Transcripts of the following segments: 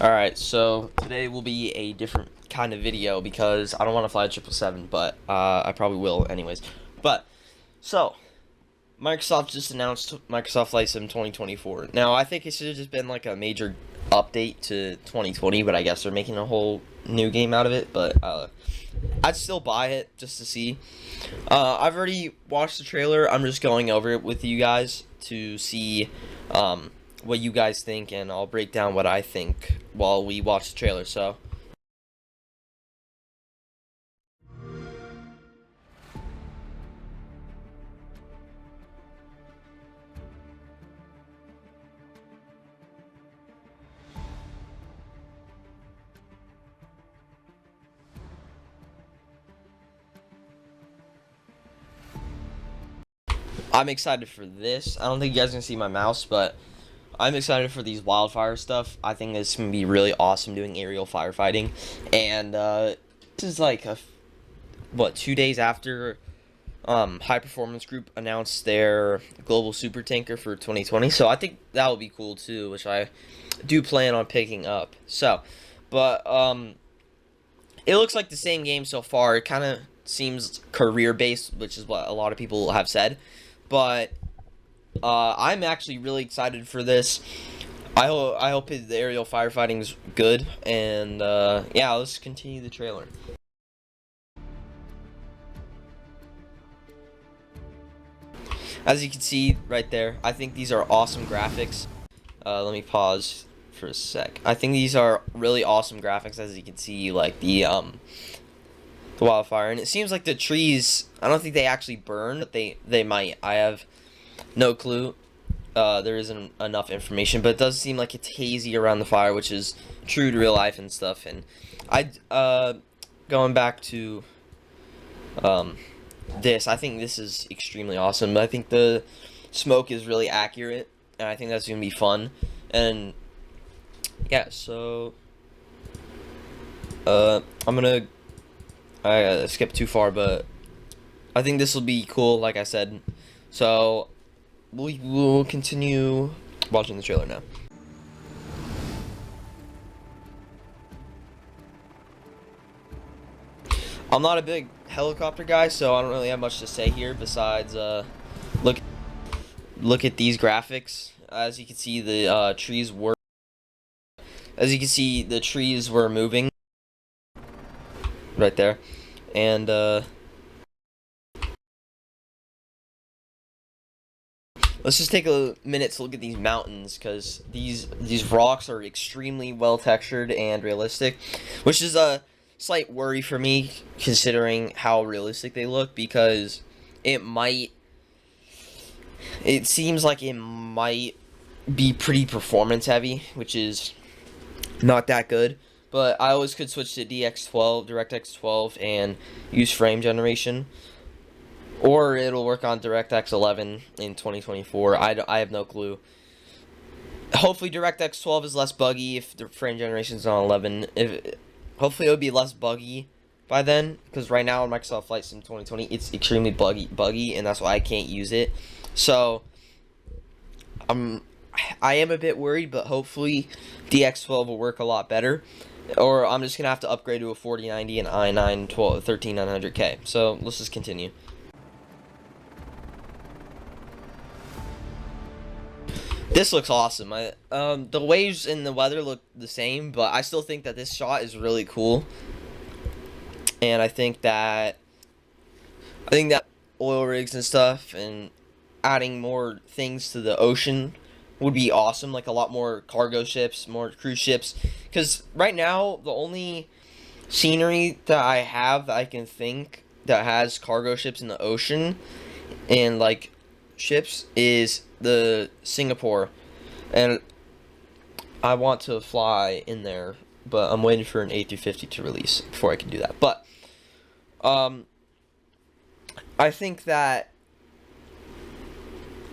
Alright, so today will be a different kind of video because I don't want to fly a 777, but I probably will anyways. But, so, Microsoft just announced Microsoft Flight Sim 2024. Now, I think it should have just been like a major update to 2020, but I guess they're making a whole new game out of it, but I'd still buy it just to see. I've already watched the trailer. I'm just going over it with you guys to see what you guys think, and I'll break down what I think while we watch the trailer. So, I'm excited for this. I don't think you guys can see my mouse, but I'm excited for these wildfire stuff. I think it's going to be really awesome doing aerial firefighting. And this is like, 2 days after High Performance Group announced their global super tanker for 2020. So I think that will be cool too, which I do plan on picking up. So, but it looks like the same game so far. It kind of seems career-based, which is what a lot of people have said. But I'm actually really excited for this. I hope the aerial firefighting is good. And yeah, let's continue the trailer. As you can see right there, I think these are awesome graphics. Let me pause for a sec. I think these are really awesome graphics. As you can see, like the wildfire, and it seems like the trees, I don't think they actually burn, but they might. I have no clue. There isn't enough information, but it does seem like it's hazy around the fire, which is true to real life and stuff. And going back to this, I think this is extremely awesome. I think the smoke is really accurate, and I think that's gonna be fun. And yeah, so I skipped too far, but I think this will be cool, like I said. So we will continue watching the trailer now. I'm not a big helicopter guy, so I don't really have much to say here besides look at these graphics. As you can see, the trees were moving right there, and let's just take a minute to look at these mountains, because these rocks are extremely well textured and realistic, which is a slight worry for me considering how realistic they look, because it seems like it might be pretty performance heavy, which is not that good. But I always could switch to DirectX 12 and use frame generation, or it'll work on DirectX 11 in 2024. I have no clue. Hopefully DirectX 12 is less buggy if the frame generation is on 11. Hopefully it'll be less buggy by then, because right now in Microsoft Flight Sim 2020 it's extremely buggy, and that's why I can't use it. So I am a bit worried, but hopefully DX12 will work a lot better, or I'm just gonna have to upgrade to a 4090 and i9 13900K. So let's just continue. This looks awesome. The waves and the weather look the same, but I still think that this shot is really cool. And I think that oil rigs and stuff and adding more things to the ocean would be awesome, like a lot more cargo ships, more cruise ships. Because right now, the only scenery that I have that I can think that has cargo ships in the ocean and like ships is the Singapore, and I want to fly in there, but I'm waiting for an A350 to release before I can do that. But I think that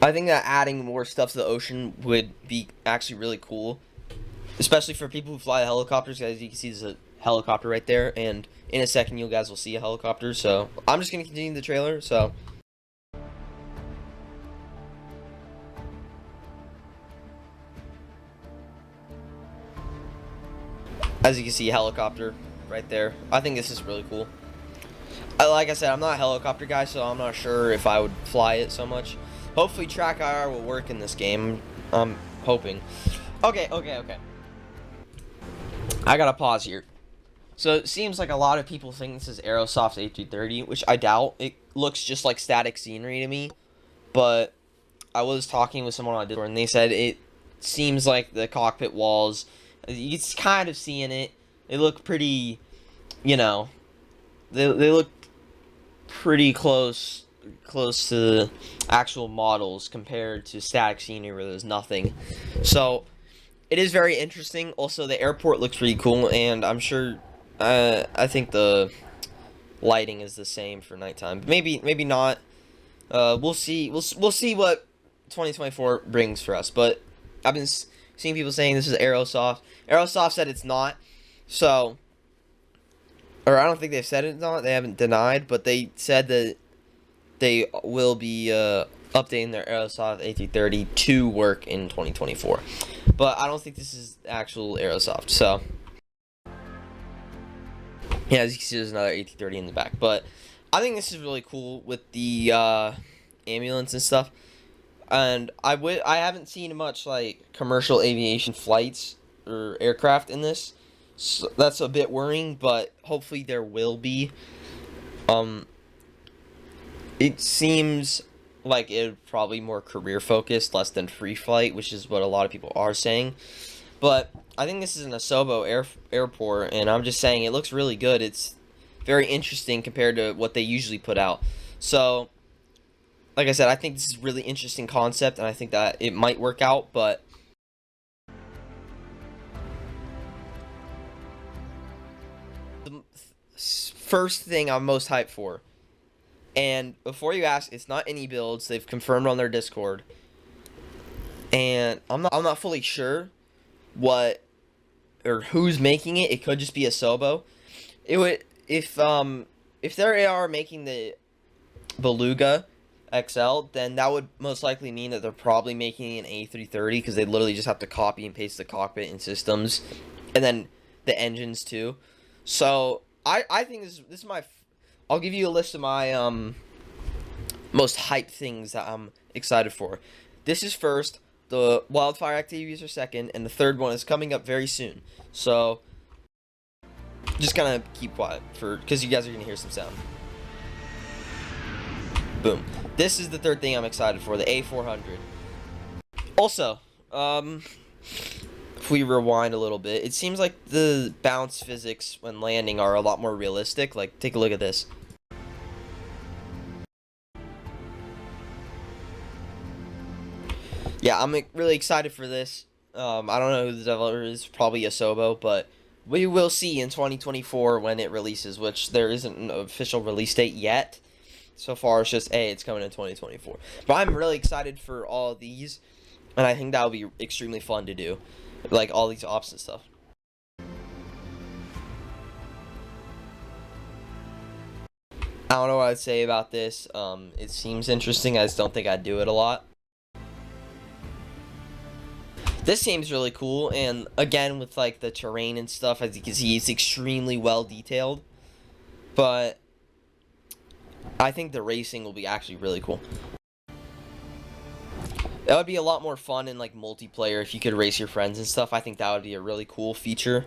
adding more stuff to the ocean would be actually really cool, especially for people who fly helicopters. As you can see, there's a helicopter right there, and in a second you guys will see a helicopter. So I'm just gonna continue the trailer. So As you can see, helicopter right there. I think this is really cool. Like I said, I'm not a helicopter guy, so I'm not sure if I would fly it so much. Hopefully track IR will work in this game. I'm hoping. Okay. I gotta pause here. So it seems like a lot of people think this is Aerosoft's A330, which I doubt. It looks just like static scenery to me. But I was talking with someone on Discord, and they said it seems like the cockpit walls, you can kind of seeing it. They look pretty, you know, they look pretty close to the actual models compared to static scenery where there's nothing. So it is very interesting. Also, the airport looks pretty cool, and I'm sure I think the lighting is the same for nighttime. Maybe not. We'll see. We'll see what 2024 brings for us. But I've been seeing people saying this is Aerosoft. Aerosoft said it's not. So, or I don't think they've said it's not. They haven't denied, but they said that they will be updating their Aerosoft A330 to work in 2024. But I don't think this is actual Aerosoft. So, yeah, as you can see, there's another A330 in the back. But I think this is really cool with the ambulance and stuff. And I haven't seen much like commercial aviation flights or aircraft in this. So that's a bit worrying, but hopefully there will be. It seems like it's probably more career focused, less than free flight, which is what a lot of people are saying. But I think this is an Asobo airport, and I'm just saying it looks really good. It's very interesting compared to what they usually put out. So, like I said, I think this is a really interesting concept, and I think that it might work out, but the first thing I'm most hyped for, and before you ask, it's not any builds. They've confirmed on their Discord, and I'm not fully sure what or who's making it. It could just be Asobo. It would if they are making the Beluga XL, then that would most likely mean that they're probably making an A330 because they literally just have to copy and paste the cockpit and systems, and then the engines too. So I think this is my. I'll give you a list of my most hyped things that I'm excited for. This is first. The wildfire activities are second, and the third one is coming up very soon. So just gonna keep quiet because you guys are gonna hear some sound. Boom. This is the third thing I'm excited for, the A400. Also, if we rewind a little bit, it seems like the bounce physics when landing are a lot more realistic. Like, take a look at this. Yeah, I'm really excited for this. I don't know who the developer is, probably Asobo, but we will see in 2024 when it releases, which there isn't an official release date yet. So far, it's just, hey, it's coming in 2024. But I'm really excited for all of these, and I think that will be extremely fun to do. Like, all these ops and stuff. I don't know what I'd say about this. It seems interesting. I just don't think I'd do it a lot. This seems really cool, and again, with, like, the terrain and stuff, as you can see, it's extremely well detailed. But I think the racing will be actually really cool. That would be a lot more fun in, like, multiplayer if you could race your friends and stuff. I think that would be a really cool feature.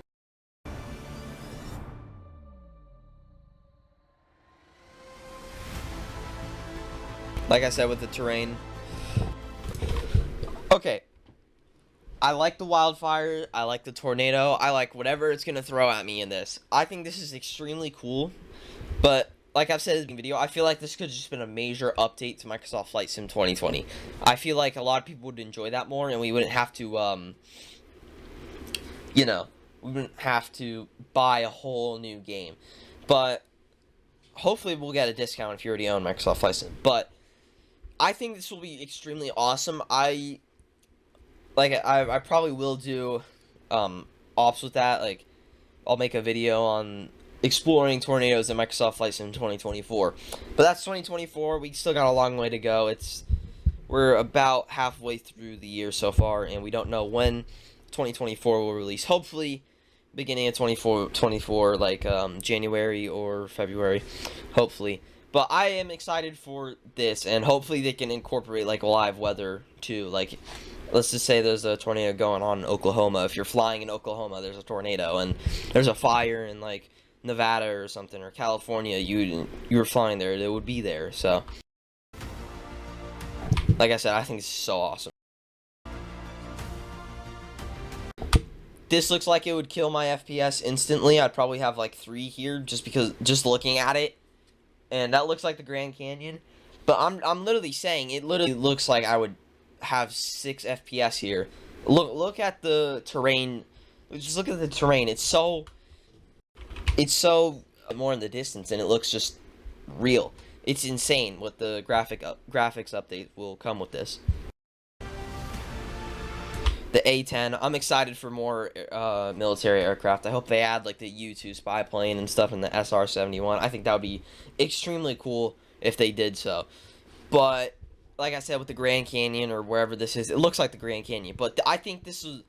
Like I said, with the terrain. Okay. I like the wildfire. I like the tornado. I like whatever it's going to throw at me in this. I think this is extremely cool. But like I've said in the video, I feel like this could have just been a major update to Microsoft Flight Sim 2020. I feel like a lot of people would enjoy that more, and we wouldn't have to, we wouldn't have to buy a whole new game. But hopefully we'll get a discount if you already own Microsoft Flight Sim. But I think this will be extremely awesome. I probably will do ops with that. Like, I'll make a video on exploring tornadoes in Microsoft Flight Sim 2024. But that's 2024. We still got a long way to go. We're about halfway through the year so far, and we don't know when 2024 will release. Hopefully, beginning of 24, like January or February, hopefully. But I am excited for this, and hopefully they can incorporate like live weather too. Like, let's just say there's a tornado going on in Oklahoma. If you're flying in Oklahoma, there's a tornado, and there's a fire in like Nevada or something, or California. You were flying there, it would be there. So, like I said, I think it's so awesome. This looks like it would kill my FPS instantly. I'd probably have like 3 here just looking at it. And that looks like the Grand Canyon. But I'm literally saying it literally looks like I would have 6 FPS here. Look at the terrain. Just look at the terrain. It's so more in the distance, and it looks just real. It's insane what the graphics update will come with this. The A-10. I'm excited for more military aircraft. I hope they add like the U-2 spy plane and stuff in the SR-71. I think that would be extremely cool if they did so. But like I said, with the Grand Canyon or wherever this is, it looks like the Grand Canyon. But I think this is,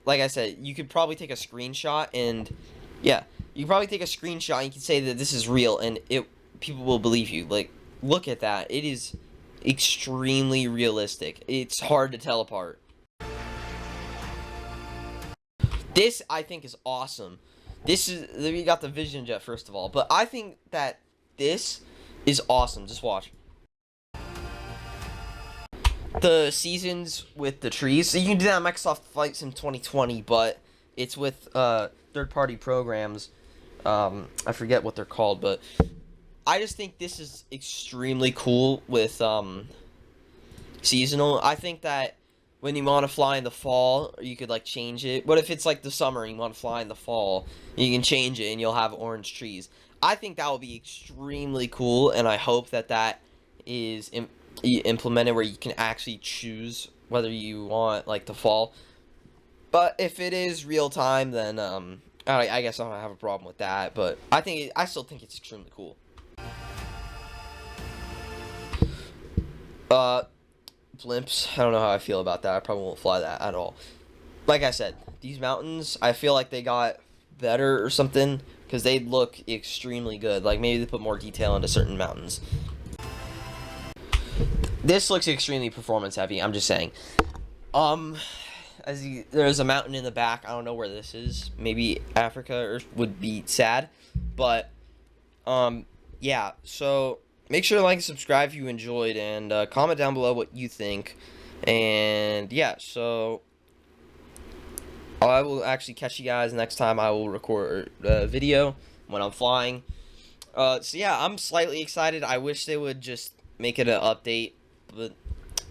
like I said, you could probably take a screenshot and, yeah, you can probably take a screenshot and you can say that this is real, and people will believe you. Like, look at that. It is extremely realistic. It's hard to tell apart. This, I think, is awesome. We got the Vision Jet, first of all. But I think that this is awesome. Just watch. The seasons with the trees. So you can do that on Microsoft Flight Sim 2020, but it's with third-party programs. I forget what they're called, but I just think this is extremely cool with seasonal. I think that when you want to fly in the fall, you could like change it. But if it's like the summer and you want to fly in the fall, you can change it and you'll have orange trees. I think that would be extremely cool, and I hope that that is implemented where you can actually choose whether you want like the fall. But if it is real time, then I guess I don't have a problem with that. But I still think it's extremely cool. Blimps, I don't know how I feel about that. I probably won't fly that at all. Like I said, these mountains, I feel like they got better or something, because they look extremely good. Like, maybe they put more detail into certain mountains. This looks extremely performance heavy, I'm just saying. There's a mountain in the back. I don't know where this is. Maybe Africa, or would be sad. But, yeah, so make sure to like and subscribe if you enjoyed, and comment down below what you think. And yeah, so I will actually catch you guys next time I will record a video when I'm flying. So yeah, I'm slightly excited. I wish they would just make it an update, but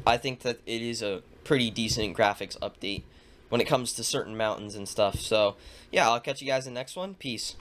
I think that it is a pretty decent graphics update when it comes to certain mountains and stuff. So yeah, I'll catch you guys in the next one. Peace.